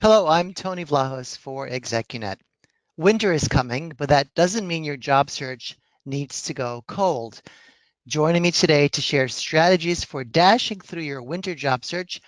Hello, I'm Tony Vlahos for ExecuNet. Winter is coming, but that doesn't mean your job search needs to go cold. Joining me today to share strategies for dashing through your winter job search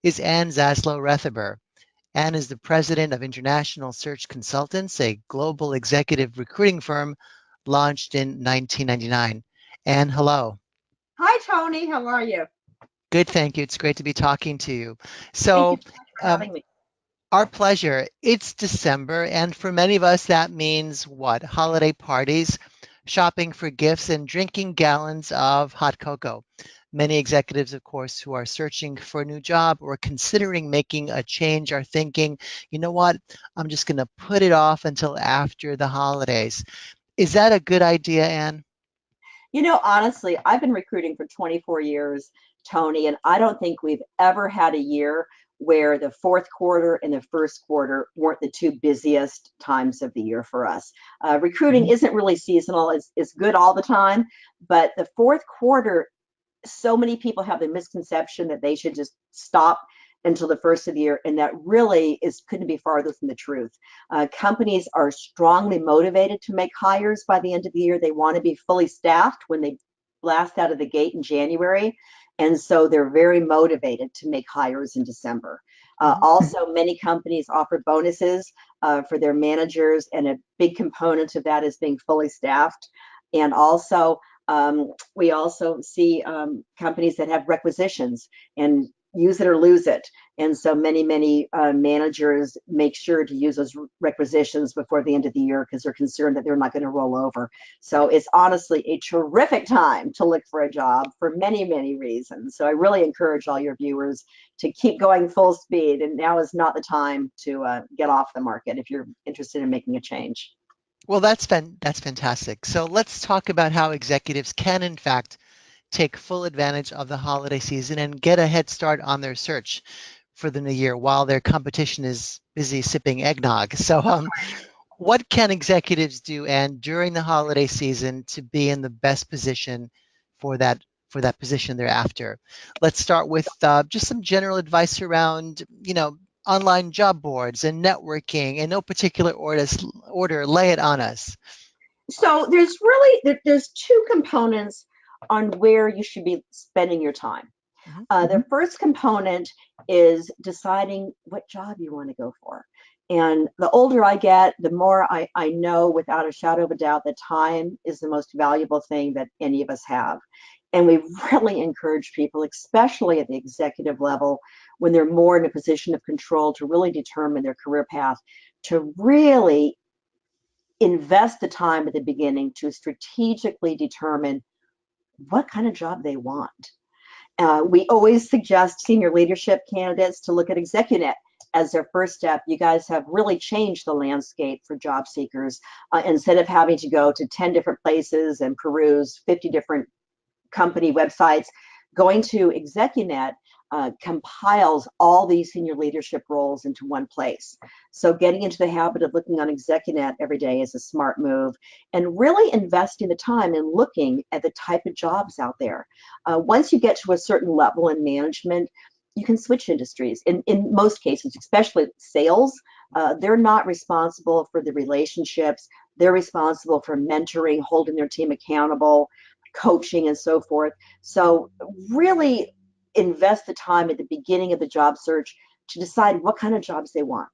is Ann Zaslow-Rethaber. Ann is the president of International Search Consultants, a global executive recruiting firm launched in 1999. Ann, hello. Hi, Tony. How are you? Good, thank you. It's great to be talking to you. Thank you So, so much for um, having me. Our pleasure. It's December, and for many of us, that means what? Holiday parties, shopping for gifts, and drinking gallons of hot cocoa. Many executives, of course, who are searching for a new job or considering making a change are thinking, you know what? I'm just going to put it off until after the holidays. Is that a good idea, Anne? Honestly, I've been recruiting for 24 years, Tony, and I don't think we've ever had a year where the fourth quarter and the first quarter weren't the two busiest times of the year for us. Recruiting isn't really seasonal, it's good all the time, but the fourth quarter, so many people have the misconception that they should just stop until the first of the year, and that really is couldn't be farther from the truth. Companies are strongly motivated to make hires by the end of the year. They want to be fully staffed when they blast out of the gate in January, and so they're very motivated to make hires in December. Mhm. Also, many companies offer bonuses for their managers, and a big component of that is being fully staffed. And also, we also see companies that have requisitions and use it or lose it. And so many managers make sure to use those requisitions before the end of the year because they're concerned that they're not going to roll over. So it's honestly a terrific time to look for a job for many reasons. So I really encourage all your viewers to keep going full speed. And now is not the time to get off the market if you're interested in making a change. Well, that's fantastic. So let's talk about how executives can, in fact, take full advantage of the holiday season and get a head start on their search for the new year while their competition is busy sipping eggnog. So, what can executives do and during the holiday season to be in the best position for that position they're after? Let's start with just some general advice around, online job boards and networking in no particular order. Lay it on us. So there's two components on where you should be spending your time. Mhm. The first component is deciding what job you want to go for. And the older I get, the more I know without a shadow of a doubt that time is the most valuable thing that any of us have. And we really encourage people, especially at the executive level, when they're more in a position of control to really determine their career path, to really invest the time at the beginning to strategically determine what kind of job they want. We always suggest senior leadership candidates to look at ExecuNet as their first step. You guys have really changed the landscape for job seekers. Instead of having to go to 10 different places and peruse 50 different company websites, going to ExecuNet compiles all these senior leadership roles into one place. So getting into the habit of looking on ExecuNet every day is a smart move, and really investing the time in looking at the type of jobs out there. Once you get to a certain level in management, you can switch industries. In most cases, especially sales, they're not responsible for the relationships. They're responsible for mentoring, holding their team accountable, coaching, and so forth. So really invest the time at the beginning of the job search to decide what kind of jobs they want.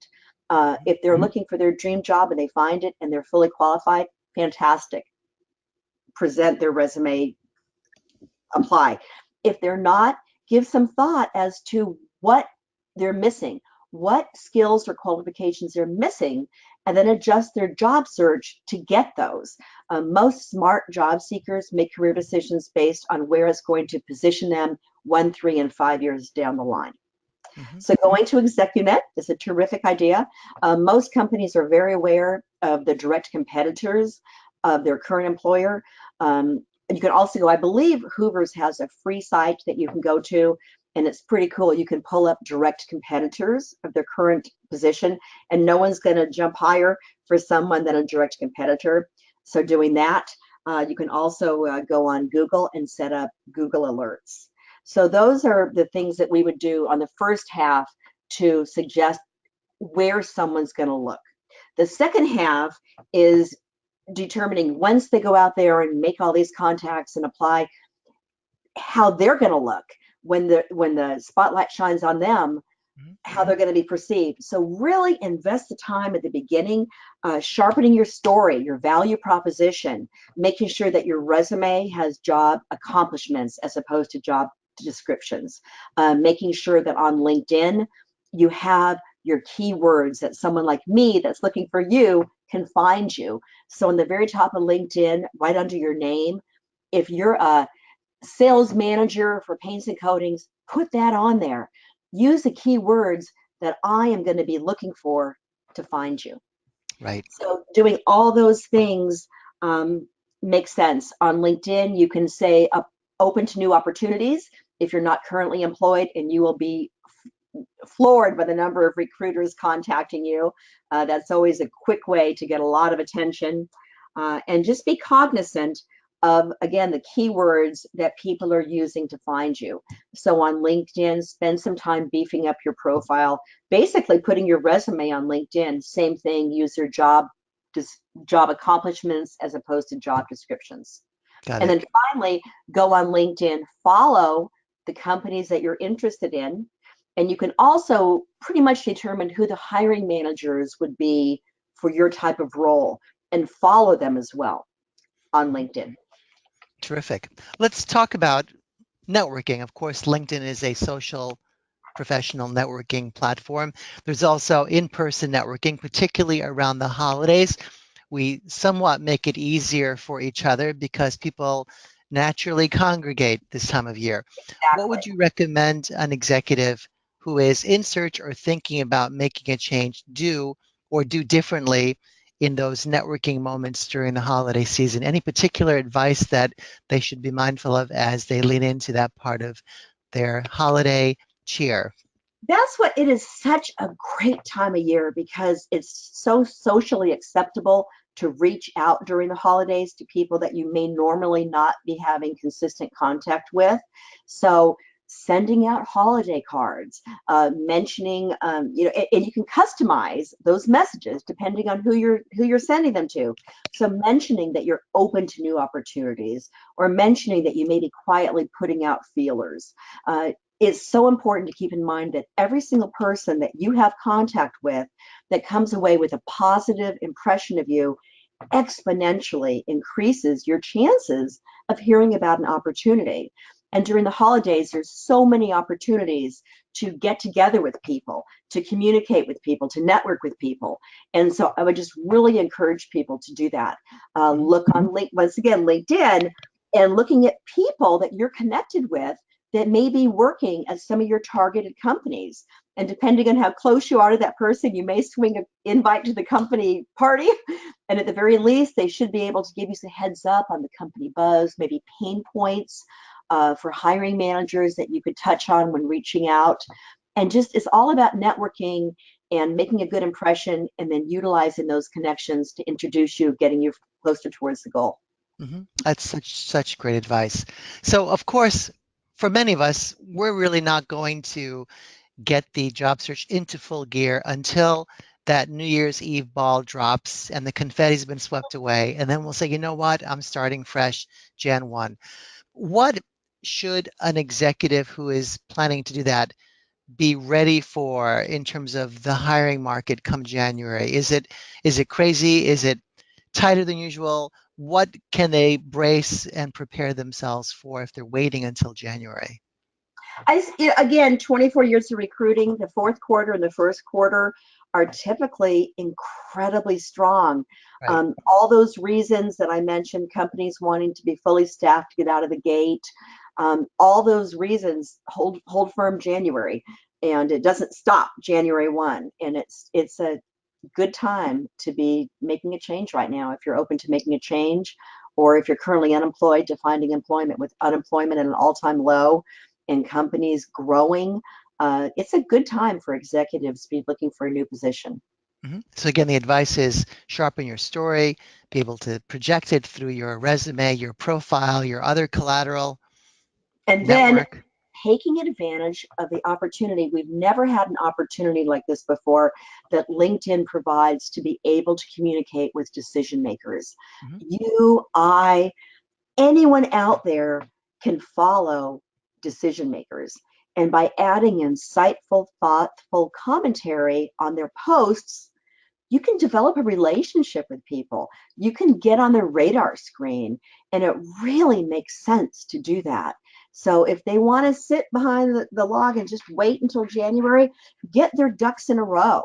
If they're looking for their dream job and they find it and they're fully qualified, fantastic. Present their resume, apply. If they're not, give some thought as to what they're missing, what skills or qualifications they're missing, and then adjust their job search to get those. Most smart job seekers make career decisions based on where it's going to position them 1, 3, and 5 years down the line. Mhm. So going to ExecuNet is a terrific idea. Most companies are very aware of the direct competitors of their current employer. You can also go, I believe Hoover's has a free site that you can go to, and it's pretty cool. You can pull up direct competitors of their current position, and no one's going to jump higher for someone than a direct competitor. So doing that, you can also go on Google and set up Google Alerts. So those are the things that we would do on the first half to suggest where someone's going to look. The second half is determining once they go out there and make all these contacts and apply, how they're going to look when the spotlight shines on them, how they're going to be perceived. So really invest the time at the beginning, sharpening your story, your value proposition, making sure that your resume has job accomplishments as opposed to job descriptions, making sure that on LinkedIn you have your keywords that someone like me that's looking for you can find you. So in the very top of LinkedIn, right under your name, if you're a sales manager for paints and coatings, put that on there. Use the keywords that I am going to be looking for to find you. Right. So doing all those things makes sense. On LinkedIn, you can say open to new opportunities if you're not currently employed, and you will be floored by the number of recruiters contacting you. That's always a quick way to get a lot of attention. And just be cognizant of, again, the keywords that people are using to find you. So on LinkedIn, spend some time beefing up your profile, basically putting your resume on LinkedIn. Same thing, use your job accomplishments as opposed to job descriptions. Got And it. then finally, go on LinkedIn, follow the companies that you're interested in. And you can also pretty much determine who the hiring managers would be for your type of role and follow them as well on LinkedIn. Terrific. Let's talk about networking. Of course, LinkedIn is a social professional networking platform. There's also in-person networking, particularly around the holidays. We somewhat make it easier for each other because people naturally congregate this time of year. What would Exactly. you recommend an executive who is in search or thinking about making a change do or do differently in those networking moments during the holiday season? Any particular advice that they should be mindful of as they lean into that part of their holiday cheer? That's what it is, such a great time of year because it's so socially acceptable to reach out during the holidays to people that you may normally not be having consistent contact with. So sending out holiday cards, mentioning, and you can customize those messages depending on who you're sending them to. So mentioning that you're open to new opportunities, or mentioning that you may be quietly putting out feelers. It's so important to keep in mind that every single person that you have contact with that comes away with a positive impression of you exponentially increases your chances of hearing about an opportunity. And during the holidays, there's so many opportunities to get together with people, to communicate with people, to network with people. And so I would just really encourage people to do that. Look on, once again, LinkedIn, and looking at people that you're connected with that may be working at some of your targeted companies. And depending on how close you are to that person, you may swing an invite to the company party. And at the very least, they should be able to give you some heads up on the company buzz, maybe pain points for hiring managers that you could touch on when reaching out. And just, it's all about networking and making a good impression, and then utilizing those connections to introduce you, getting you closer towards the goal. That's such great advice. So, of course, for many of us, we're really not going to get the job search into full gear until that New Year's Eve ball drops and the confetti's been swept away. And then we'll say, you know what, I'm starting fresh Jan 1. What should an executive who is planning to do that be ready for in terms of the hiring market come January? Is it crazy? Is it tighter than usual? What can they brace and prepare themselves for if they're waiting until January? Again, 24 years of recruiting, the fourth quarter and the first quarter are typically incredibly strong. Right. All those reasons that I mentioned, companies wanting to be fully staffed to get out of the gate, all those reasons hold firm January, and it doesn't stop January 1. And it's a good time to be making a change right now if you're open to making a change, or if you're currently unemployed, to finding employment. With unemployment at an all-time low and companies growing, it's a good time for executives to be looking for a new position. So again, the advice is sharpen your story, be able to project it through your resume, your profile, your other collateral, And then network. taking advantage of the opportunity. We've never had an opportunity like this before that LinkedIn provides to be able to communicate with decision makers. Mhm. You, I, anyone out there can follow decision makers. And by adding insightful, thoughtful commentary on their posts, you can develop a relationship with people. You can get on their radar screen, and it really makes sense to do that. So if they want to sit behind the log and just wait until January, get their ducks in a row.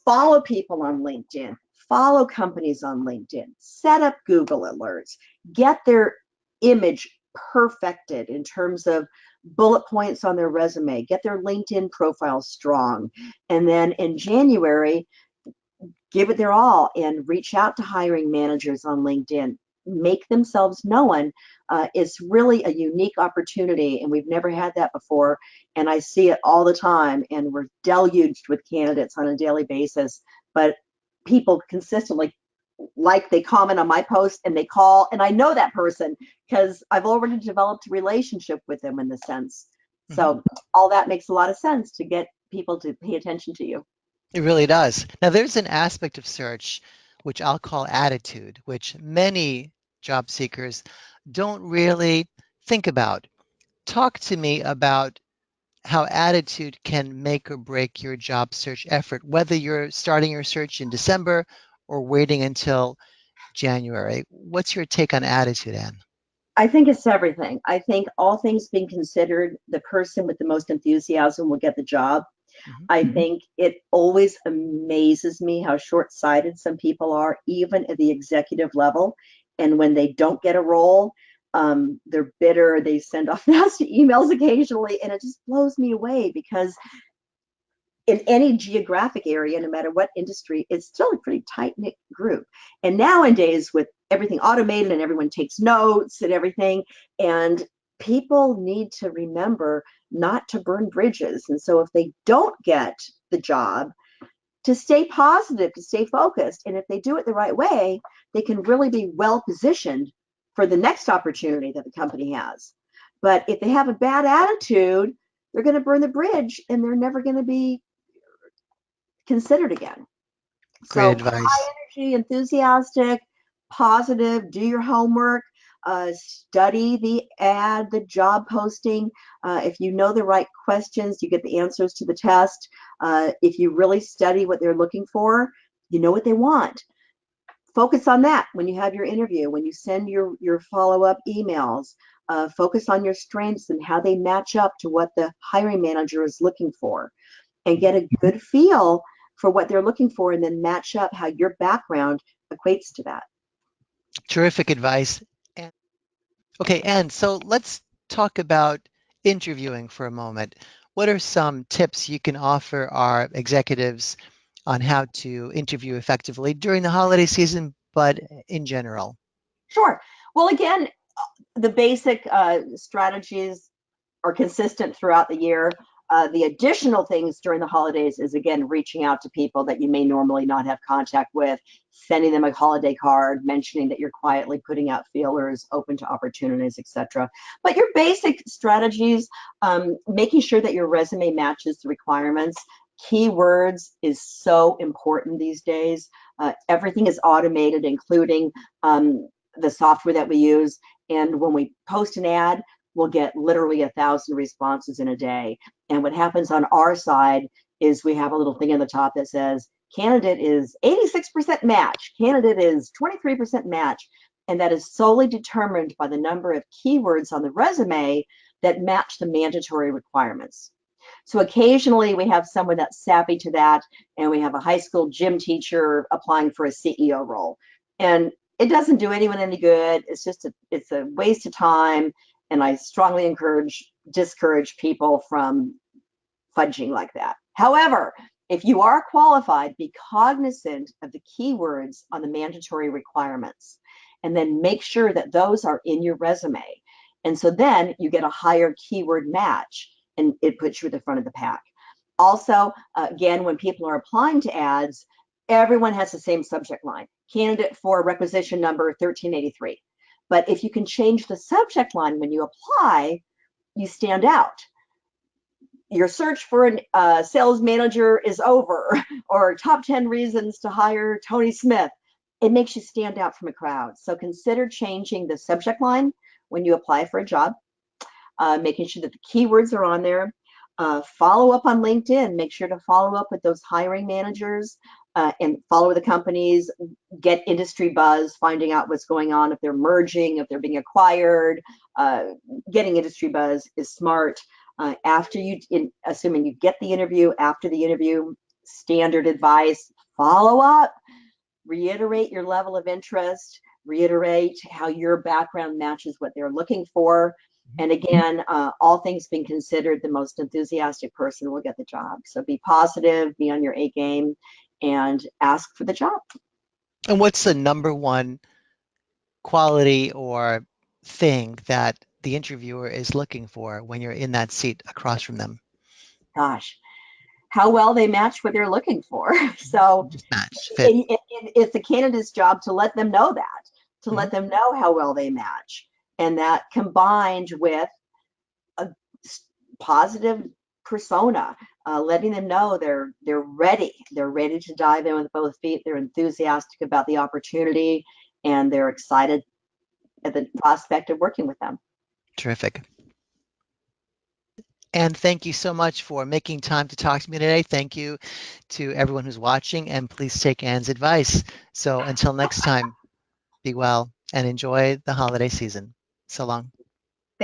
Follow people on LinkedIn, follow companies on LinkedIn, set up Google alerts, get their image perfected in terms of bullet points on their resume, get their LinkedIn profile strong. And then in January, give it their all and reach out to hiring managers on LinkedIn. Make themselves known. It's really a unique opportunity, and we've never had that before. And I see it all the time, and we're deluged with candidates on a daily basis. But people consistently, like, they comment on my post and they call, and I know that person because I've already developed a relationship with them in the sense. Mhm. So all that makes a lot of sense to get people to pay attention to you. It really does. Now, there's an aspect of search which I'll call attitude, which many job seekers don't really think about. Talk to me about how attitude can make or break your job search effort, whether you're starting your search in December or waiting until January. What's your take on attitude, Ann? I think it's everything. I think all things being considered, the person with the most enthusiasm will get the job. Mhm. I think it always amazes me how short-sighted some people are, even at the executive level. And when they don't get a role, they're bitter. They send off nasty emails occasionally, and it just blows me away because in any geographic area, no matter what industry, it's still a pretty tight knit group. And nowadays, with everything automated and everyone takes notes and everything, and people need to remember not to burn bridges. And so, if they don't get the job, to stay positive, to stay focused. And if they do it the right way, they can really be well positioned for the next opportunity that the company has. But if they have a bad attitude, they're going to burn the bridge and they're never going to be considered again. Great So advice. high energy, enthusiastic, positive, do your homework, study the ad, the job posting. If you know the right questions, you get the answers to the test. If you really study what they're looking for, you know what they want. Focus on that when you have your interview, when you send your follow-up emails. Focus on your strengths and how they match up to what the hiring manager is looking for, and get a good feel for what they're looking for, and then match up how your background equates to that. Terrific advice. And okay, and so let's talk about interviewing for a moment. What are some tips you can offer our executives on how to interview effectively during the holiday season, but in general? Sure. Well, again, the basic strategies are consistent throughout the year. The additional things during the holidays is, again, reaching out to people that you may normally not have contact with, sending them a holiday card, mentioning that you're quietly putting out feelers, open to opportunities, etc. But your basic strategies, making sure that your resume matches the requirements. Keywords is so important these days. Everything is automated, including the software that we use. And when we post an ad, we'll get literally 1,000 responses in a day. And what happens on our side is we have a little thing in the top that says candidate is 86% match, candidate is 23% match. And that is solely determined by the number of keywords on the resume that match the mandatory requirements. So occasionally we have someone that's savvy to that, and we have a high school gym teacher applying for a CEO role. And it doesn't do anyone any good. It's a waste of time. And I strongly discourage people from fudging like that. However, if you are qualified, be cognizant of the keywords on the mandatory requirements, and then make sure that those are in your resume. And so then you get a higher keyword match, and it puts you at the front of the pack. Also, again, when people are applying to ads, everyone has the same subject line: candidate for requisition number 1383. But if you can change the subject line when you apply, you stand out. Your search for a sales manager is over, or top 10 reasons to hire Tony Smith. It makes you stand out from a crowd. So consider changing the subject line when you apply for a job, making sure that the keywords are on there. Follow up on LinkedIn. Make sure to follow up with those hiring managers and follow the companies, get industry buzz, finding out what's going on, if they're merging, if they're being acquired. Getting industry buzz is smart. After you, assuming you get the interview, after the interview, standard advice, follow up, reiterate your level of interest, reiterate how your background matches what they're looking for. And again, all things being considered, the most enthusiastic person will get the job. So be positive, be on your A game, and ask for the job. And what's the number one quality or thing that the interviewer is looking for when you're in that seat across from them? Gosh, how well they match what they're looking for. So Just match, fit. it's the candidate's job to let them know that, to Mhm. let them know how well they match. And that combined with a positive persona, letting them know they're ready. They're ready to dive in with both feet. They're enthusiastic about the opportunity, and they're excited at the prospect of working with them. Terrific. And thank you so much for making time to talk to me today. Thank you to everyone who's watching, and please take Ann's advice. So until next time, be well and enjoy the holiday season. So long.